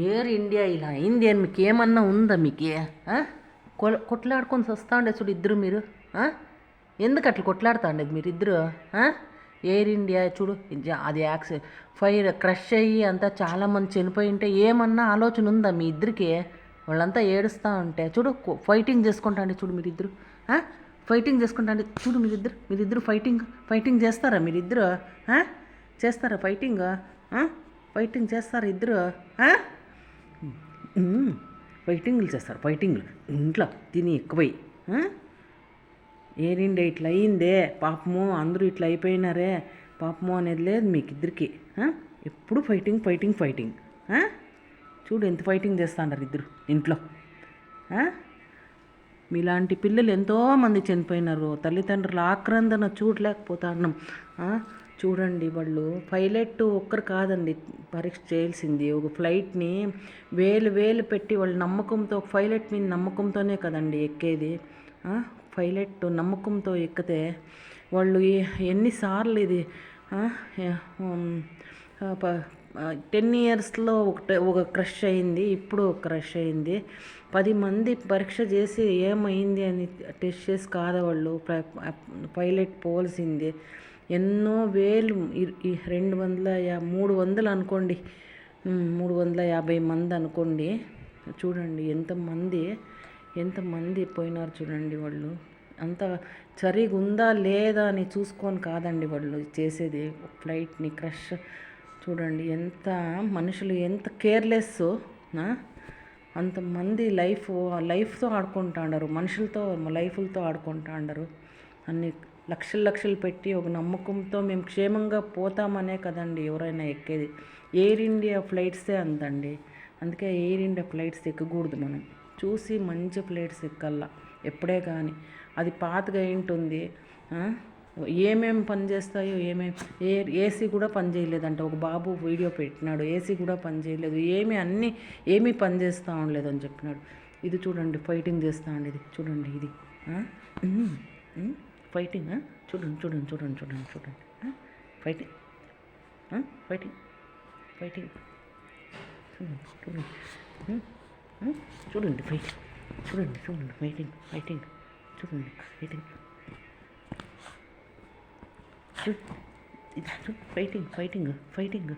Air India ఇలా అయింది అని మీకు ఏమన్నా ఉందా మీకు? కొట్లాడుకొని వస్తాండే చూడు ఇద్దరు మీరు. ఎందుకు అట్లా కొట్లాడుతాండేది మీరు ఇద్దరు? ఎయిర్ ఇండియా చూడు, అది ఫైర్ క్రష్ అయ్యి అంతా చాలామంది చనిపోయి ఉంటే ఏమన్నా ఆలోచన ఉందా మీ ఇద్దరికి? వాళ్ళంతా ఏడుస్తూ ఉంటే చూడు, ఫైటింగ్ చేసుకుంటాండే చూడు మీరిద్దరు. ఫైటింగ్ చేసుకుంటాండే చూడు మీరిద్దరు ఫైటింగ్ చేస్తారా మీరిద్దరు? చేస్తారా ఫైటింగ్? ఫైటింగ్ చేస్తారా ఇద్దరు? ఫైటింగ్లు చేస్తారు, ఫైటింగ్లు ఇంట్లో తిని ఎక్కువై. ఏరిండే ఇట్లా అయిందే పాపము, అందరూ ఇట్లా అయిపోయినారే పాపము అనేది లేదు మీకు ఇద్దరికి. ఎప్పుడు ఫైటింగ్. చూడు ఎంత ఫైటింగ్ చేస్తున్నారు ఇద్దరు ఇంట్లో. మీలాంటి పిల్లలు ఎంతోమంది చనిపోయినారు, తల్లిదండ్రుల ఆక్రందన చూడలేకపోతున్నాం. చూడండి, వాళ్ళు పైలట్ ఒక్కరు కాదండి పరీక్ష చేయాల్సింది. ఒక ఫ్లైట్ని వేలు పెట్టి వాళ్ళ నమ్మకంతో, పైలట్ మీద నమ్మకంతోనే కదండి ఎక్కేది. పైలట్ నమ్మకంతో ఎక్కితే వాళ్ళు ఎన్నిసార్లు ఇది 10 ఇయర్స్లో ఒక క్రష్ అయింది, ఇప్పుడు ఒక క్రష్ అయింది. 10 మంది పరీక్ష చేసి ఏమైంది అని టెస్ట్ చేసి కాదు వాళ్ళు పైలట్ పోవాల్సింది. ఎన్నో వేలు 300 అనుకోండి, 350 మంది అనుకోండి. చూడండి ఎంతమంది పోయినారు చూడండి. వాళ్ళు అంత సరిగా ఉందా లేదా అని చూసుకొని కాదండి వాళ్ళు చేసేది ఫ్లైట్ని క్రష్. చూడండి మనుషులు ఎంత కేర్లెస్. అంతమంది లైఫ్తో ఆడుకుంటాండారు, మనుషులతో లైఫ్లతో ఆడుకుంటాండారు. అన్ని లక్షలు పెట్టి ఒక నమ్మకంతో మేము క్షేమంగా పోతామనే కదండి ఎవరైనా ఎక్కేది. Air India ఫ్లైట్సే అంతండి. అందుకే ఎయిర్ ఇండియా ఫ్లైట్స్ ఎక్కకూడదు. మనం చూసి మంచి ఫ్లైట్స్ ఎక్కల్లా ఎప్పుడే కానీ. అది పాతగా ఉంటుంది, ఏమేమి పని చేస్తాయో ఏసీ కూడా పని చేయలేదంట. ఒక బాబు వీడియో పెట్టినాడు, ఏసీ కూడా పని చేయలేదు, ఏమీ పని చేస్తూ ఉండలేదు అని చెప్పినాడు. ఇది చూడండి ఫైటింగ్ చేస్తూ ఉండేది చూడండి. ఇది ఫైటింగ్. చూడండి ఫైటింగ్ చూడండి ఫైటింగ్ ఫైటింగ్.